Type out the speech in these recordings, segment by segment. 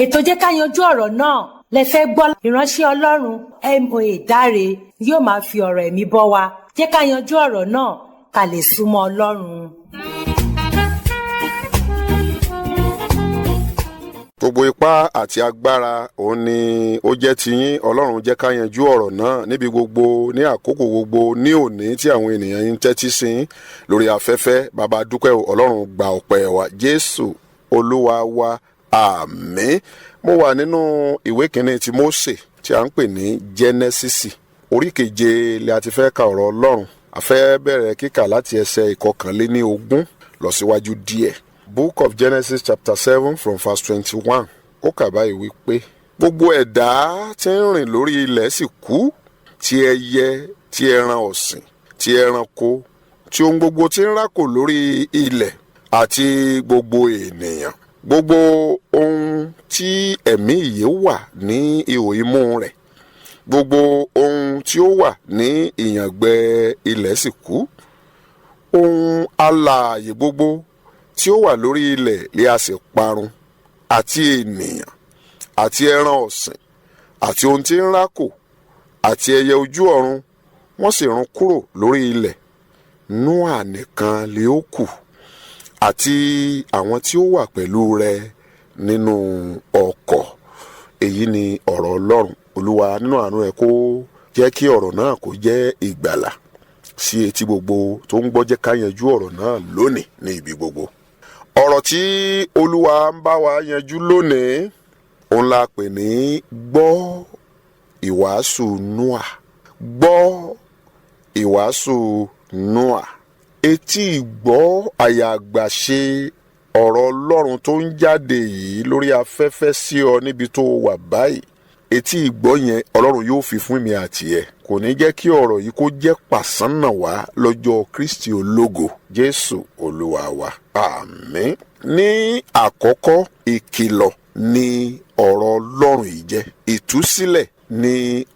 ètò jẹ́ ká yanjú ọ̀rọ̀ náà lẹ fẹ́ gbọ́. Ìránṣẹ́ Ọlọ́run MOA Dáre yóò máa fi ọ̀rọ̀ ẹ̀mí bọ́ wa. Jẹ́ ká yanjú ọ̀rọ̀ náà ká lè súnmọ́ Ọlọ́run. Gbogbo ipá àti agbára òun ni ó jẹ́ tiyín. Ọlọ́run jẹ́ ká yanjú ọ̀rọ̀ náà níbi gbogbo, ní àkókò gbogbo, ní òní tí àwọn ènìyàn yín tẹ́tí sí lórí afẹ́fẹ́. Bàbá dúpẹ́ o, Ọlọ́run gba ọpẹ́ wa. Jésù Olúwa wa, àmín. Mo wà nínú ìwé kìíní ti Mósè tí a ń pè ní Jẹ́nẹ́sísì. Orí 7 lè a ti fẹ́ ka ọ̀rọ̀ Ọlọ́run. A fẹ́ bẹ̀rẹ̀ kíkà láti ẹsẹ̀ 21 lọ síwájú díẹ̀. Book of Genesis chapter 7 from verse 21. Ó kà báyìí wípé gbogbo ẹ̀dá tí ń rìn lórí ilẹ̀ sì kú, ti ẹyẹ, ti ẹran ọ̀sìn, ti ẹranko, tí ohun gbogbo tí ń rákò lórí ilẹ̀, àti gbogbo ènìyàn. Gbogbo ohun tí ẹ̀mí ìyè wà ní ihò imú rẹ̀, gbogbo ohun tí ó wà ní ìyàngbẹ́ ilẹ̀ sì kú. Ohun alààyè gbogbo tí ó wà lórí ilẹ̀ lé a sì parun, àti ènìyàn, àti ẹran ọ̀sìn, àti ohun tí ń rákò, àti ẹyẹ ojú ọ̀run, wọ́n sì run kúrò lórí ilẹ̀. Nóà nìkan lé ó kù, àti àwọn tí ó wà pẹ̀lú rẹ̀ nínú ọkọ̀. Èyí ni ọ̀rọ̀ Ọlọ́run. Olúwa nínú àánú rẹ̀ kó jẹ́ kí ọ̀rọ̀ náà kó jẹ́ ìgbàlà sí etí gbogbo tó ń gbọ́. Jẹ́ ká yanjú ọ̀rọ̀ náà lónìí ní ibi gbogbo. Ọ̀rọ̀ tí Olúwa ń bá wa yanjú lónìí òun la pè ní gbọ́ ìwàásù Nóà. Gbọ́ ìwàásù Nóà. Etí ìgbọ́ àyàgbàṣe ọ̀rọ̀ Ọlọ́run tó ń jáde yìí lórí afẹ́fẹ́ sí ọ níbi tó wà báyìí. Etí ìgbọ́ yẹn Ọlọ́run yóò fi fún mi àti ẹ. Kò ní jẹ́ kí ọ̀rọ̀ yìí kó jẹ́ pàṣánà wá lọ́jọ́ Kristi ológo. Jésù Olúwa wa, àmín. Ní àkọ́kọ́, ìkìlọ̀ ni ọ̀rọ̀ Ọlọ́run yìí jẹ́. Ìtúsílẹ̀ ni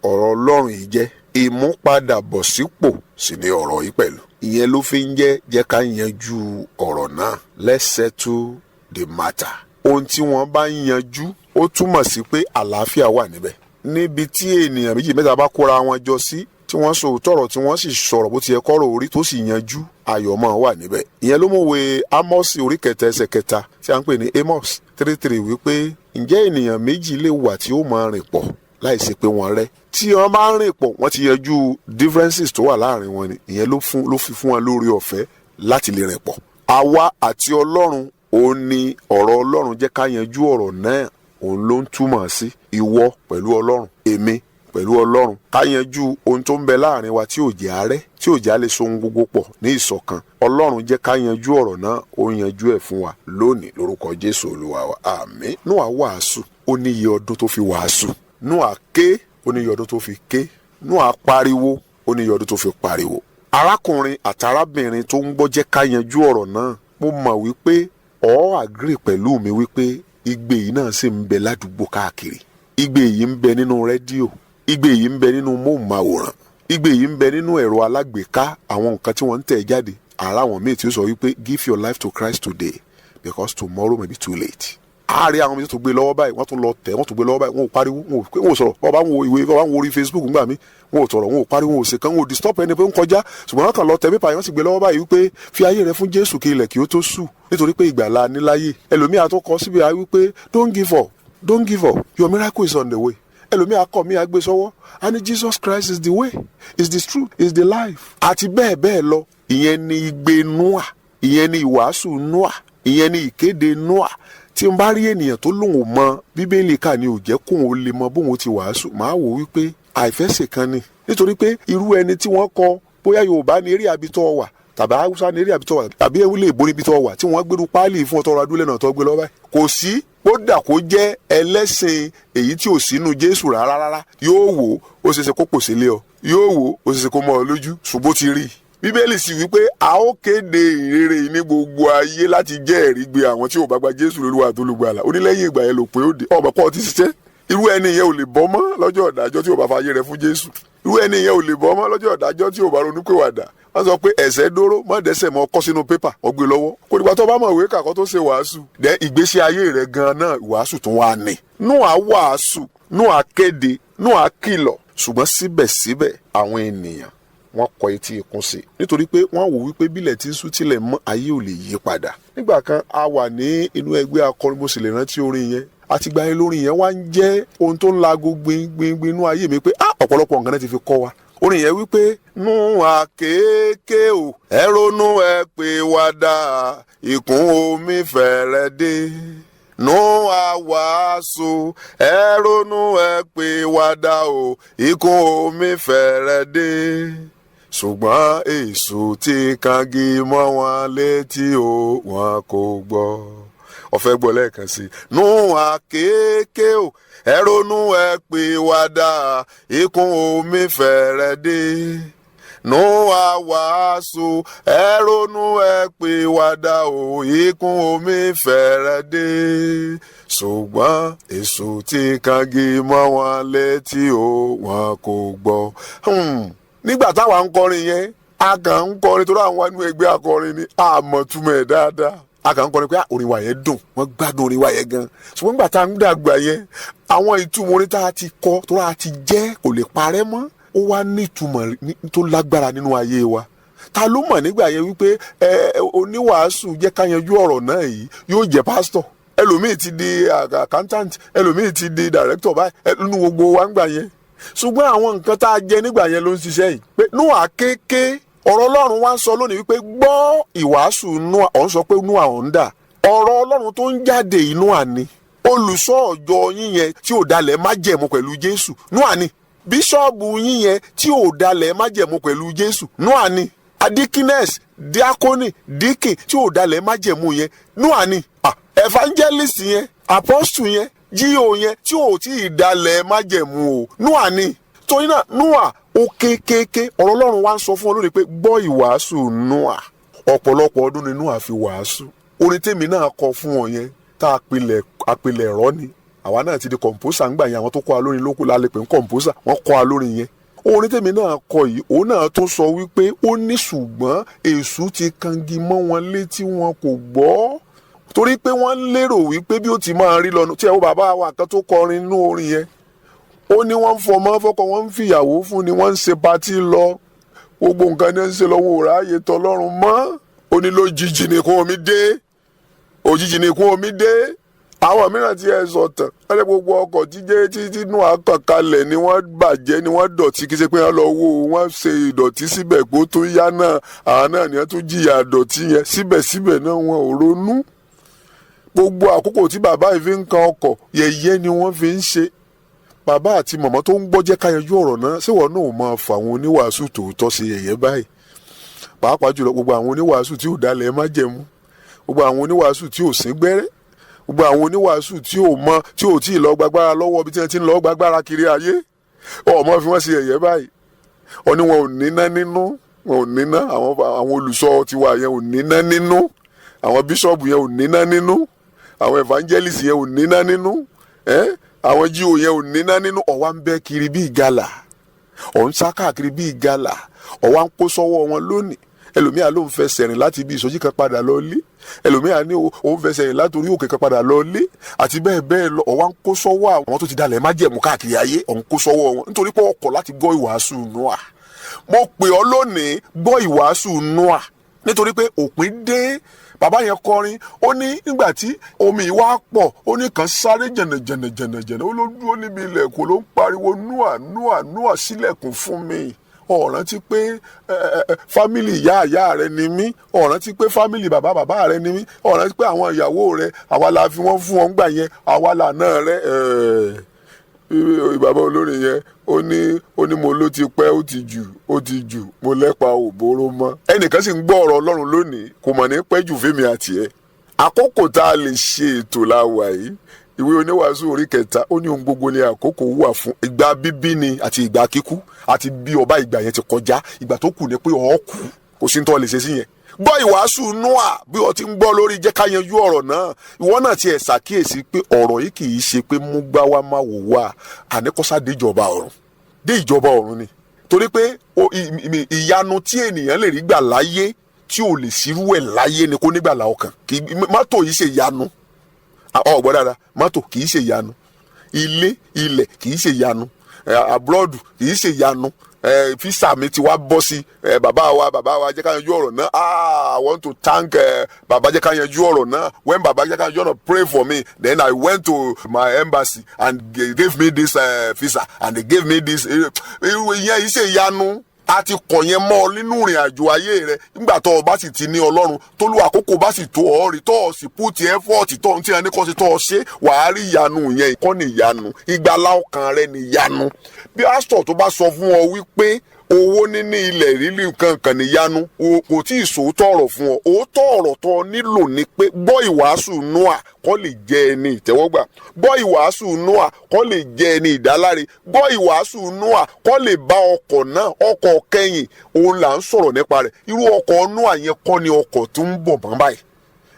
ọ̀rọ̀ Ọlọ́run yìí jẹ́. Ìmúpadàbọ̀sípò sì ni ọ̀rọ̀ yìí pẹ̀lú. Ìyẹn ló fi ń jẹ́ ká yanjú ọ̀rọ̀ náà. Let's settle the matter. Ohun tí wọ́n bá ń yanjú ó túmọ̀ sí pé àlàáfíà wà níbẹ̀. Níbi tí ènìyàn 2-3 bá kóra wọn jọ sí, tí wọ́n sọ òótọ́rọ̀, tí wọ́n sì sọ̀rọ̀ bó ti yẹ kọ́rọ̀ orí tó sì yanjú, ayọ̀ máa wà níbẹ̀. Ìyẹn ló mọ̀wé Ámọ́sì orí 7 ẹsẹ̀ 3 tí a ń pè ní Amos 3:3 wípé ǹjẹ́ ènìyàn 2 lè wà tí ó máa rìn pọ̀ láìsí pé wọ́n rẹ́? Tí wọ́n bá ń rìn pọ̀, wọ́n ti yanjú differences tó wà láàrin wọn ni. Ìyẹn ló fi fún wọn lórí ọ̀fẹ́ láti lè rìn pọ̀. Àwa àti Ọlọ́run, òun ni ọ̀rọ̀ Ọlọ́run jẹ́ ká yanjú ọ̀rọ̀ náà. Òun ló ń túmọ̀ sí ìwọ pẹ̀lú Ọlọ́run, èmi pẹ̀lú Ọlọ́run. Ká yanjú ohun tó ń bẹ láàrin wa tí ò jẹ́ àárẹ̀, tí ò jẹ́ a lè so ohun gbogbo pọ̀ ní ìṣọ̀kan. Ọlọ́run jẹ́ ká yanjú ọ̀rọ̀ náà, ó yanjú ẹ̀ fún wa lónìí lórúkọ Jésù Olúwa wa, àmín. Nóà wàásù, ó ní iye ọdún tó fi wàásù. Nóà ké, ó ní iye ọdún tó fi ké. Nóà pariwo, ó ní iye ọdún tó fi pariwo. Arákùnrin àtàrábìnrin tó ń gbọ́, jẹ́ ká yanjú ọ̀rọ̀ náà. Mo mọ̀ wípé ó agree pẹ̀lú mi wípé igbe yìí náà sì ń bẹ ládùúgbò káàkiri. Igbe yìí ń bẹ nínú rédíò, igbe yìí ń bẹ nínú móhùnmáwòrán, igbe yìí ń bẹ nínú ẹ̀rọ alágbèéká, àwọn nǹkan tí wọ́n ń tẹ̀ jáde. Ara àwọn míì tí ó sọ wípé give your life to Christ today because tomorrow may be too late. Àárẹ̀ àwọn míì tó gbé lọ́wọ́ báyìí, wọ́n tún lọ tẹ̀, wọ́n tún gbé lọ́wọ́ báyìí, wọn ò pariwo, wọn ò sọ̀rọ̀. Wọ́n bá ń wo ìwé, wọ́n bá ń wo orí Facebook nígbà míì, wọn ò tọ̀rọ̀, wọn ò pariwo, wọn ò ṣèkan, wọn ò disturb ẹni pé ń kọjá. Ṣùgbọ́n wọ́n kàn lọ tẹ pépà yẹn, wọ́n sì gbé lọ́wọ́ báyìí wípé fi ayé rẹ fún Jésù kí ilẹ̀ kí ó tó ṣú, nítorí pé ìgbàlà níláyé. Ẹlòmíà tó kọ síbi ayé wípé don't give up, don't give up, your miracle is on the way. Ẹlòmíà kọ̀ mí àgbé sọ́wọ́, a ní Jesus Christ is the way, is the truth, is the life. Àti bẹ́ẹ̀ bẹ́ẹ̀ lọ. Ìyẹn ni igbe Nóà, ìyẹn ni ìwàásù Nóà, ìyẹn ni ìkéde Nóà. Tí n bá rí ènìyàn tó lóun ò mọ Bíbélì kà ni ò jẹ́ kóun ó lè mọ bóun ti wàásù, màá wò wípé àìfẹ́sẹ̀ kan ni. Nítorí pé irú ẹni tí wọ́n kọ, bóyá Yorùbá ní eré àbítọ́ wà, tàbí Haúsá ní eré àbítọ́ wà, tàbí ewúlé ìbò níbi tó wà, tí wọ́n gbérú páálí fún ọtọ́ adúlẹ̀ náà tó gbé lọ́wọ́ báyìí. Kò sí, ó dà kó jẹ́ ẹlẹ́sìn èyí tí ò sínú Jésù rárá, yóò wò ó ṣeéṣe kó pòṣe lé ọ, yóò wò ó ṣeéṣe kó mọ́ ọ lójú, ṣùgbọ́n ti rí. Bíbélì sì wípé a ó kéde ìrere yìí ní gbogbo ayé láti jẹ́ ẹ̀rí gbé àwọn tí ò bá gba Jésù lólúwa àti olùgbàlà. Ó ní lẹ́yìn ìgbà yẹn ló pé ó dé. Ọ̀bà pọ̀ ti ṣiṣẹ́. irú ẹni yẹn ò lè bọ́ mọ́ lọ́jọ́ ìdájọ́ tí ò bá fàyè rẹ̀ fún Jésù. Irú ẹni yẹn ò lè bọ́ mọ́ lọ́jọ́ ìdájọ́ tí ò bá ronúpìwàdà. Wọ́n sọ pé ẹ̀ṣẹ̀ dóró má dẹ́ṣẹ̀ mọ́ kọ́ sínú pépà wọ́n gbé lọ́wọ́. Kò dìgbà tó bá mọ̀ ìwé kàkọ́ tó ṣe wàásù. Dẹ́ ìgbésí ayé rẹ̀ gan-an náà wàásù tún wà ní. Nóà wàásù, Nóà kéde, Nóà kìlọ̀. Ṣùgbọ́n síbẹ̀síbẹ̀ àwọn ènìyàn wọ́n kọ etí ikún sí, nítorí pé wọ́n wò wípé bílẹ̀ tí ń ṣú tilẹ̀ mọ́ ayé ò lè yí padà. Nígbà kan a wà ní inú ẹgbẹ́ akọrin, mo sì lè rántí orin yẹn. Àtìgbà yẹn lórin yẹn wá ń jẹ́ ohun tó ń lago gbingbin inú ayé mi pé ọ̀pọ̀lọpọ̀ nǹkan náà ti fi kọ́ wa. Orin yẹn wípé Nóà kéèké o, ẹ ronú ẹ pé wá dá, ìkún omi fẹ́rẹ̀ dé. Nóà wàásù, ẹ ronú ẹ pé wá dá o, ìkún omi fẹ́rẹ̀ dé. Ṣùgbọ́n èṣù ti kangi mọ́ wọn létí o, wọn kò gbọ́. Ọ̀fẹ́ gbọ́ lẹ́ẹ̀kan sí. Nóà kéèké o, ẹ ronú ẹ pé wá dá, ìkún omi fẹ́rẹ̀ dé. Nóà wàásù, ẹ ronú ẹ pé wá dá o, ìkún omi fẹ́rẹ̀ dé. Ṣùgbọ́n èṣù ti kangi mọ́ wọn létí o, wọn kò gbọ́. Nígbà táwa ń kọrin yẹn, a kàn ń kọrin torí àwọn inú ẹgbẹ́ akọrin ni àmọ̀túmọ̀ ẹ̀ dáadáa. A kàn ń kọrin pé orin wa yẹn dùn, wọ́n gbádùn orin wa yẹn gan. Ṣùgbọ́n nígbà tá a ń dàgbà yẹn, àwọn ìtumọ̀ orin tá a ti kọ tó a ti jẹ́ kò lè parẹ́ mọ́. Ó wá ní ìtumọ̀ tó lágbára nínú ayé wa. Ta ló mọ̀ nígbà yẹn wípé oníwàásù jẹ́ ká yanjú ọ̀rọ̀ náà yìí yóò jẹ́ pásítọ̀. Ẹlòmíì ti di accountant, ẹlòmíì ti di director báyìí nínú gbogbo wa ń gbà yẹn. Ṣùgbọ́n àwọn nǹkan tá a jẹ nígbà yẹn ló ń ṣiṣẹ́ yìí. Pé Nóà kéèké, ọ̀rọ̀ Ọlọ́run wá ń sọ lónìí wípé gbọ́ ìwàásù Nóà, ọ̀ ń sọ pé Nóà ọ̀ ń dà. Ọ̀rọ̀ Ọlọ́run tó ń jáde yìí Nóà ni. Olùṣọ́ ọjọ́ yín yẹn tí ò dalẹ̀ májẹ̀mú pẹ̀lú Jésù, Nóà ni. Bíṣọ́ọ̀bù yín yẹn tí ò dalẹ̀ májẹ̀mú pẹ̀lú Jésù, Nóà ni. Adikines, diakoni, dikin tí ò dalẹ̀ májẹ̀mú yẹn, Nóà ni. Evangelist yẹn, apostle yẹn, jíò yẹn tí ò tí ì dalẹ̀ májẹ̀mú o, Nóà ni. Torí náà Nóà ó kéékèèké, ọ̀rọ̀ Ọlọ́run wá ń sọ fún ọ lónìí pé gbọ́ ìwàásù Nóà. Ọ̀pọ̀lọpọ̀ ọdún ni Nóà fi wàásù. Orin tèmi náà kọ fún ọ yẹn tá àpilẹ̀ ẹ̀rọ ni. Àwa náà ti di kọ̀mpósà ńgbà yẹn, àwọn tó kọ́ alórin lókù lálẹ́ pé ń kọ̀mpósà, wọ́n kọ́ alórin yẹn. Orin tèmi náà kọ yìí, òun náà tó sọ wípé ó ní ṣùgbọ́n èṣù ti kangi mọ́ wọn létí wọn kò gbọ́. Torí pé wọ́n lérò wípé bí ó ti máa rí lọ́nu tí ẹ wo bàbá wa kan tó kọrin inú orin yẹn. Ó ní wọ́n ń fọmọ fọ́kọ, wọ́n ń fìyàwó fún ni, wọ́n ń ṣe patí lọ. Gbogbo nǹkan ní ń ṣe lọ́wọ́ òráyè tọlọ́run mọ́. Ó ní lójijì nìkún omi dé. Òjijì nìkún omi dé. Àwọn mìíràn tí ẹ sọ tán, wọ́n lé gbogbo ọkọ̀ jíjẹ́ títí Nóà kàn kalẹ̀ ni wọ́n bàjẹ́ ni wọ́n dọ̀tí, kí ṣe pé wọ́n lọ wo wọ́n ṣe ìdọ̀tí síbẹ̀ kó tó yá náà. Àwọn náà ni wọ́n tún jìyà ìdọ̀tí yẹn, síbẹ̀síbẹ̀ náà wọn ò ronú. Gbogbo àkókò tí bàbá yìí fi ń kan ọkọ̀, yẹ̀yẹ́ ni wọ́n fi ń ṣe. Bàbá àti màmá tó ń gbọ́ jẹ́ ká yanjú ọ̀rọ̀ náà, ṣé wọ́n náà máa fà àwọn oníwàásù tòótọ́ sí yẹ̀yẹ́ báyìí? Pàápàá jùlọ gbogbo àwọn oníwàásù tí ò dalẹ̀ májẹ̀mú, gbogbo àwọn oníwàásù tí ò sín gbẹ́rẹ́, gbogbo àwọn oníwàásù tí ò tí ì lọ gbàgbára lọ́wọ́ bí tí wọ́n ti ń lọ gbàgbára kiri ayé, ọmọ fi wọ́n sí yẹ̀yẹ́ báyìí. Wọ́n ní wọn ò níná nínú, wọn ò níná, àwọn olùṣọ́ tiwa yẹn ò níná nínú, àwọn bíṣọ̀bù yẹn ò níná nínú, àwọn evangelist yẹn ò níná nínú, àwọn jíò yẹn ò níná nínú. Ọ̀wá ń bẹ́ kiri bí ìgalà, ọ̀ ń sá káàkiri bí ìgalà, ọ̀wá ń kó sọ́wọ́ wọn lónìí. Ẹlòmíà ló ń fẹsẹ̀ rìn láti ibi ìsọjí kan padà lọ lé, ẹlòmíà ní òun fẹsẹ̀ rìn láti orí òkè kan padà lọ lé, àti bẹ́ẹ̀ bẹ́ẹ̀ lọ. Ọ̀wá ń kó sọ́wọ́ àwọn tó ti dalẹ̀ májẹ̀mú káàkiri ayé, ọ̀hún kó sọ́wọ́ wọn nítorí pé ọkọ̀ láti gbọ́ ìwàásù Nóà. Mo pè ọ́ lónìí, gbọ́ ìwàásù Nóà, nítorí pé òpin dé. Bàbá yẹn kọrin, ó ní nígbà tí omi yìí wá pọ̀, ó ní kan sáré jẹ̀nẹ̀jẹ̀nẹ̀jẹ̀nẹ̀, ó ló dúró níbi ilẹ̀kùn ló ń pariwo Nóà Nóà Nóà sílẹ̀kùn fún mi. Ó rántí pé fámìlì ìyá rẹ ni mí, ó rántí pé fámìlì bàbá rẹ ni mí, ó rántí pé àwọn ìyàwó rẹ àwa la fi wọ́n fún wọn gbà yẹn, àwa lànà rẹ. Bàbá olórin yẹn ó ní mo ló ti pẹ́ ó ti jù mo lẹ́pa òbóró mọ́. Ẹnìkan sì ń gbọ́ ọ̀rọ̀ Ọlọ́run lónìí, kò mọ̀ ní pẹ́ jù fèmí àti ẹ̀. Àkókò tá a lè ṣe ètò la wà yìí. Ìwé oníwàásù orí 3 ó ní ohun gbogbo ni àkókò wà fún. Ìgbà bíbí ni àti ìgbà kíkú, àti bí ọba ìgbà yẹn ti kọjá, ìgbà tó kù ni pé ó kú, kò sí ní tó lè ṣe sí yẹn. gbọ́ ìwàásù Nóà bí wọ́n ti ń gbọ́ lórí jẹ́ ká yanjú ọ̀rọ̀ náà. Ìwọ náà ti ẹ̀ ṣàkíyèsí pé ọ̀rọ̀ yìí kì í ṣe pé mú gbá wá má wò wá àníkọ́sá dé ìjọba ọ̀run. Dé ìjọba ọ̀run ni. Torí pé ìyanu tí ènìyàn lè rí gbà láyé tí ò lè ṣírú ẹ̀ láyé ni kó nígbàlà ọkàn. Mọ́tò yìí ṣe ìyanu. Ọ̀gbọ́n dáadáa, mọ́tò kì í ṣe ìyanu. Ilẹ̀ kì í ṣe ìyanu. Abroad kì í ṣe ìyanu. Físà mi ti wá bọ́ sí bàbá wa jẹ́ ká yanjú ọ̀rọ̀ náà. I want to thank bàbá jẹ́ ká yanjú ọ̀rọ̀ náà. When bàbá jẹ́ ká yanjú ọ̀rọ̀ pray for me, then I went to my embassy and they gave me this visa and they gave me this. Ìyẹn iṣẹ́ ìyanu a ti kọ̀ yẹn mọ́ ọ nínú ìrìn àjò ayé rẹ nígbà tó o bá sì ti ní Ọlọ́run tó lu àkókò bá sì tó ọ rí tó o sì put effort tó ń tí wọn ní kọ́ sí tó o ṣe wàá rí ìyanu yẹn ìkọ́ ni ìyanu ìgbàlá ọkàn rẹ ni ìyanu. Bí pásítọ̀ tó bá sọ fún ọ wípé owó níní ilẹ̀ rírí nǹkan kan níyanu kò tí ì sòótọ́ ọ̀rọ̀ fún ọ. Òótọ́ ọ̀rọ̀ tó nílò ni pé gbọ́ ìwàásù Nóà kó lè jẹ́ ẹni ìtẹ́wọ́gbà, gbọ́ ìwàásù Nóà kó lè jẹ́ ẹni ìdáláre, gbọ́ ìwàásù Nóà kó lè bá ọkọ̀ náà ọkọ̀ kẹ́yìn òun là ń sọ̀rọ̀ nípa rẹ̀. Irú ọkọ̀ Nóà yẹn kọ́ ni ọkọ̀ tó ń bọ̀ mọ́ báyìí.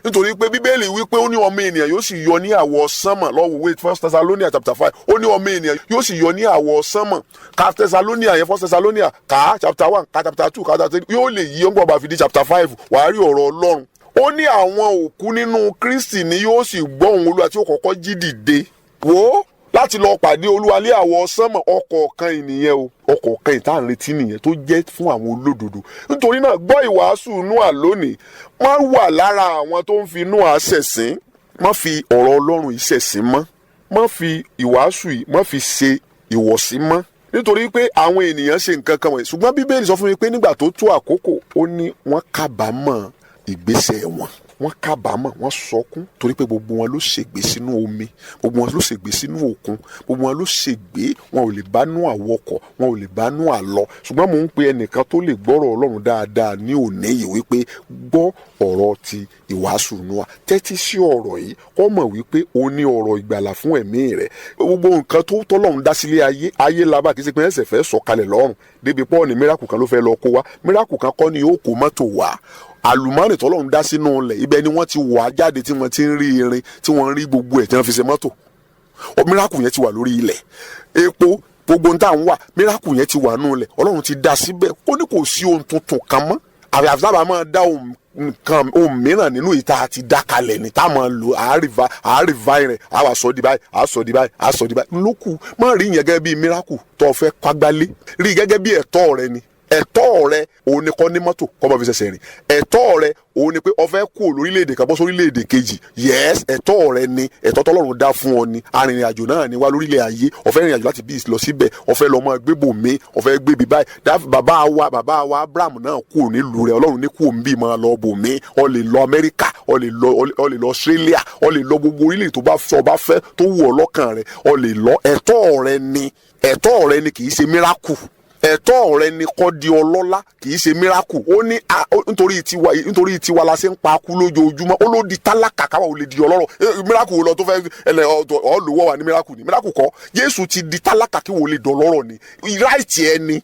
Nítorí pé Bíbélì wípé ó ní ọmọ ènìyàn yóò sì yọ ní àwọ̀ sánmọ̀ lọ́wọ́ wait 1 Thessalonians chapter 5 ó ní ọmọ ènìyàn yóò sì yọ ní àwọ̀ sánmọ̀ ká Thessalonians yẹn 1 Thessalonians ká chapter 1 ká chapter 2 ká chapter 3 yóò lè yí ọgbọ̀n bá fi di chapter 5 wàá rí ọ̀rọ̀ Ọlọ́run. Ó ní àwọn òkú nínú Kristi ni yóò sì gbọ́ ohùn Olúwa tí ó kọ́kọ́ jí dìde wò láti lọ pàdé Olúwa lé àwọ̀ sánmọ̀. Ọkọ̀ kan ìnìyẹn o, ọkọ̀ kan ìta ń retí nìyẹn tó jẹ́ fún àwọn olódodo. Nítorí náà gbọ́ ìwàásù Nóà lónìí, má wà lára àwọn tó ń fi Nóà ṣẹ̀sín, má fi ọ̀rọ̀ Ọlọ́run yìí ṣẹ̀sín mọ́, má fi ìwàásù yìí má fi ṣe ìwọ̀sí mọ́. Nítorí pé àwọn ènìyàn ṣe nǹkan kan wọ̀nyí ṣùgbọ́n Bíbélì sọ fún mi pé nígbà tó tó àkókò ó ní wọ́n kábàámọ̀ ìgbésẹ̀ wọn. Wọ́n kábàámọ̀, wọ́n sọkún torí pé gbogbo wọn ló ṣègbé sínú omi, gbogbo wọn ló ṣègbé sínú òkun, gbogbo wọn ló ṣègbé, wọn ò lè bá Nóà wọkọ̀, wọn ò lè bá Nóà lọ. Ṣùgbọ́n mò ń pe ẹnìkan tó lè gbọ́rọ̀ Ọlọ́run dáadáa ní òní yìí wípé gbọ́ ọ̀rọ̀ ti ìwàásù Nóà, tẹ́tí sí ọ̀rọ̀ yìí kó mọ̀ wípé o ní ọ̀rọ̀ ìgbàlà fún ẹ̀mí rẹ̀. Gbogbo nǹkan tó tọ́lọ́run dá sílé ayé labá kì í ṣe pé ẹsẹ̀ fẹ́ sọ̀kalẹ̀ lọ́rùn débi pọ́ ni miracle kan ló fẹ́ lọ kó wá, miracle kan kọ́ ni yóò kó mọ́tò wá. Àlùmọ́ọ́nì tọ́lọ́run dá sínú ilẹ̀ ibẹ̀ ni wọ́n ti wà jáde tí wọ́n ti ń rí irin tí wọ́n ń rí gbogbo ẹ̀ tí wọ́n fi ṣe mọ́tò. Miracle yẹn ti wà lórí ilẹ̀. Epo gbogbo ń tà ń wà miracle yẹn ti wà nínú ilẹ̀. Ọlọ́run ti dá síbẹ̀ ó ní kò sí ohun tuntun kan mọ́. Àfi sábà máa dá ohun mìíràn nínú ìta àti dákalẹ̀ ní tá a máa lo àárìváì rẹ̀ á wà sọ di báyìí á sọ di báyìí á sọ di báyìí. Lókù má rí yẹn gẹ́gẹ́ bí miracle tó fẹ́ kágbálé, rí gẹ́gẹ́ bí ẹ̀tọ́ rẹ ni. Ẹ̀tọ́ rẹ òun ni kọ́ ní mọ́tò kọ́ bá fi ṣẹ̀ṣẹ̀ rìn. Ẹ̀tọ́ rẹ òun ni pé o fẹ́ kú lórílẹ̀‐èdè kan bọ́ sórílẹ̀‐èdè kejì. Yes, ẹ̀tọ́ rẹ ni, ẹ̀tọ́ tọ́lọ́run dá fún ọ ni. Arìnrìn àjò náà ni wá lórílẹ̀ ayé. O fẹ́ rìn àjò láti bí lọ síbẹ̀, o fẹ́ lọ mọ gbé bòmí, o fẹ́ gbé bí báyìí. Bàbá wa Abraham náà kú nílùú rẹ̀. Ọlọ́run ní kú òǹbí máa lọ bòmí. O lè lọ Amẹ́ríkà, o lè lọ Australia, o lè lọ gbogbo orílẹ̀ tó bá fẹ́ tó wù ọ́ lọ́kàn rẹ̀. O lè lọ. Ẹ̀tọ́ rẹ ni, ẹ̀tọ́ rẹ ni kì í ṣe miracle. Ẹ̀tọ́ rẹ ni kó di ọlọ́lá kì í ṣe miracle. Ó ní nítorí tiwa la ṣe ń pa kú lójoojúmọ́. Ó ló di tálákà káwa ò lè di ọlọ́rọ̀. Miracle wo lọ tó fẹ́ ọlùwọ́ wa ní miracle ni. Miracle kọ́ Jésù ti di tálákà kí wò lè dọ̀lọ́rọ̀ ni. Ráìtì ẹ ni.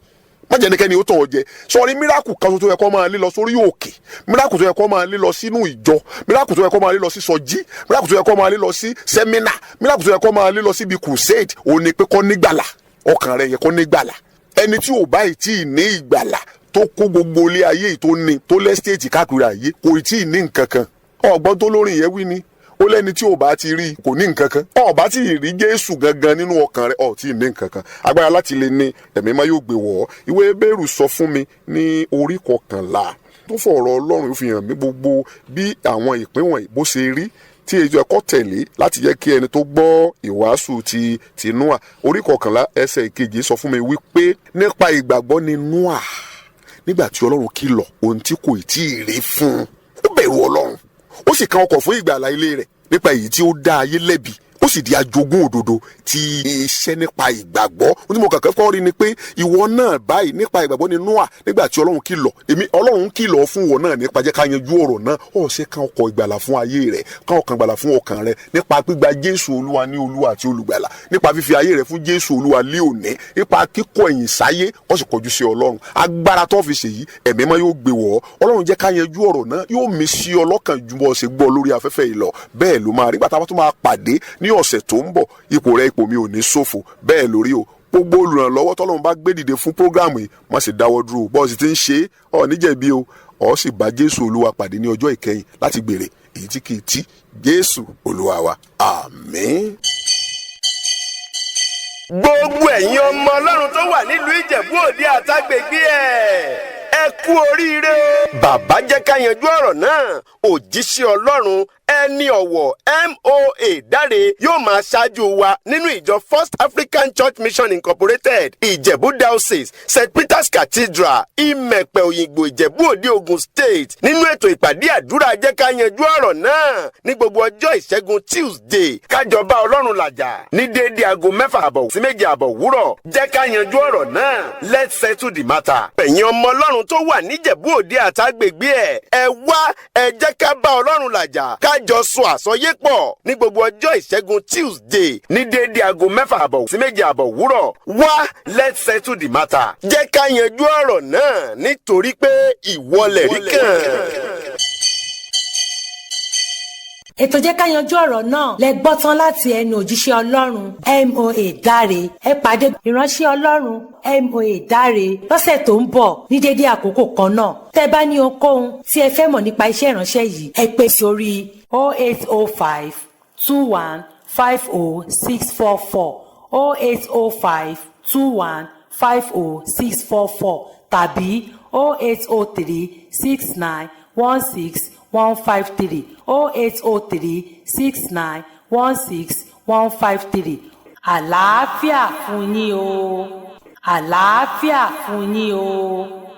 Má jẹ́ nìkẹ́ni ó tàn ọ́ jẹ. Sọ̀rí miracle kan tó yẹ kó máa lé lọ sórí òkè. Miracle tó yẹ kó máa lé lọ sínú ìjọ. Miracle tó yẹ kó máa lé lọ sí sọjí. Miracle tó yẹ kó máa lé lọ sí sẹ́mínà. Miracle tó yẹ kó máa lé lọ síbi crusade. Ó ní pé kó nígbàlà. Ọkàn rẹ̀ yẹ kó nígbàlà. Ẹni tí ò báyìí tí ì ní ìgbàlà tó kó gbogbo ilé ayé tó ní tó lẹ́stéètì káàkiri ayé kò tí ì ní nǹkan kan. Ọ̀gbọ́n tó lórin yẹn wí ni ó lẹ́ni tí ò bá ti rí kò ní nǹkan kan. Ó bá ti rí Jésù gangan nínú ọkàn rẹ̀ ó tí ì ní nǹkan kan. Agbára láti lè ní ẹ̀mí máa yóò gbé wọ̀ ọ́. Ìwé Hébérù sọ fún mi ní orí 11 tó fọ̀rọ̀ Ọlọ́run fi hàn mí gbogbo bí àwọn ìpín wọ̀nyí bó ṣe rí tí èyí ẹ̀kọ́ tẹ̀lé láti jẹ́ kí ẹni tó gbọ́ ìwàásù ti Nóà. Orí 11 ẹsẹ̀ 2 sọ fún mi wípé nípa ìgbàgbọ́ ni Nóà nígbà tí Ọlọ́run kìlọ̀ ohun tí kò tí ì rí fún un ó bẹ̀rù Ọlọ́run ó sì kan ọkọ̀ fún ìgbàlà ilé rẹ̀ nípa èyí tí ó dá ayé lẹ́bi ó sì di ajogún òdodo ti iṣẹ́ nípa ìgbàgbọ́. Ohun tí mo kàn kẹ́kọ̀ọ́ rí ni pé ìwọ náà báyìí nípa ìgbàgbọ́ ni Nóà nígbà tí Ọlọ́run kìlọ̀ fún wọn náà nípa jẹ́ ká yanjú ọ̀rọ̀ náà. Ó ṣe kan ọkọ̀ ìgbàlà fún ayé rẹ̀, kan ọkàn ìgbàlà fún ọkàn rẹ̀ nípa gbígba Jésù Olúwa ní Olúwa àti olùgbàlà, nípa fífi ayé rẹ̀ fún Jésù Olúwa lé òní, nípa kíkọ̀ ẹ̀yìn sáyé wọ́n sì kọjú sí Ọlọ́run. Agbára tó fi ṣèyí ẹ̀mí mọ́ yóò gbé wọ̀ ọ́. Ọlọ́run jẹ́ ká yanjú ọ̀rọ̀ náà, yóò mí sí ọlọ́kàn ju bọ́ ṣe gbọ́ lórí afẹ́fẹ́ yìí lọ. Bẹ́ẹ̀ ló máa rí gbàtà tó máa pàdé ní ọ̀sẹ̀ tó ń bọ̀. Ipò rẹ ipò mi ò ní ṣòfò. Bẹ́ẹ̀ lórí o. Gbogbo olùrànlọ́wọ́ tọ́lọ́run bá gbé dìde fún prógráàmù yìí má sì dáwọ́ dúró. Bọ́ọ̀sì ti ń ṣe ọ́ níjẹ̀bi o. Ó sì bá Jésù Olúwa pàdé ní ọjọ́ ìkẹyìn láti gbèrè èyí tí kì í tí. Jésù Olúwa wa. Àmín. Gbogbo ẹ̀yin ọmọ Ọlọ́run tó wà nílùú Ìjẹ̀bú Òde àtàgbègbè ẹ kú oríire o. Bàbá jẹ́ ká yanjú ọ̀rọ̀ náà. Òjíṣẹ́ Ọlọ́run ẹni ọ̀wọ̀ MOA Dáre yóò máa ṣáájú wa nínú ìjọ First African Church Mission Incorporated Ìjẹ̀bú Diocese St. Peter's Cathedral Ìmẹ̀pẹ̀ Òyìngbò Ìjẹ̀bú Òde Ògùn State nínú ètò ìpàdé àdúrà jẹ́ ká yanjú ọ̀rọ̀ náà ní gbogbo ọjọ́ ìṣẹ́gun Tuesday kájọba Ọlọ́run làjà ní déédéé aago 6:30 sí 7:00 òwúrọ̀. Jẹ́ ká yanjú ọ̀rọ̀ náà. Let's settle the matter. Ẹ̀yin ọmọ Ọlọ́run tó wà níjẹ̀bú Òde àtàgbègbè ẹ wá ẹ jẹ́ ká bá Ọlọ́run làjà jọ sọ àsọyépọ̀ ní gbogbo ọjọ́ ìṣẹ́gun Tuesday ní déédéé aago 6:30 sí 7:00 òwúrọ̀. Wá let's settle the matter. Jẹ́ ká yanjú ọ̀rọ̀ náà nítorí pé ìwọlẹ̀ rí kàn. Ètò jẹ́ ká yanjú ọ̀rọ̀ náà lẹ gbọ́ tán láti ẹnu òjíṣẹ́ Ọlọ́run MOA Dáre. Ẹ pàdé ìránṣẹ́ Ọlọ́run MOA Dáre lọ́sẹ̀ tó ń bọ̀ ní dédé àkókò kan náà. Tẹ́ bá ní ohunkóhun tí ẹ fẹ́ mọ̀ nípa iṣẹ́ ìránṣẹ́ yìí ẹ pè sórí 0805 21 50 644 0805 21 50 644 tàbí 0803 69 16 153 0803 69 16 153. Àlàáfíà fún yín o. Àlàáfíà fún yín o.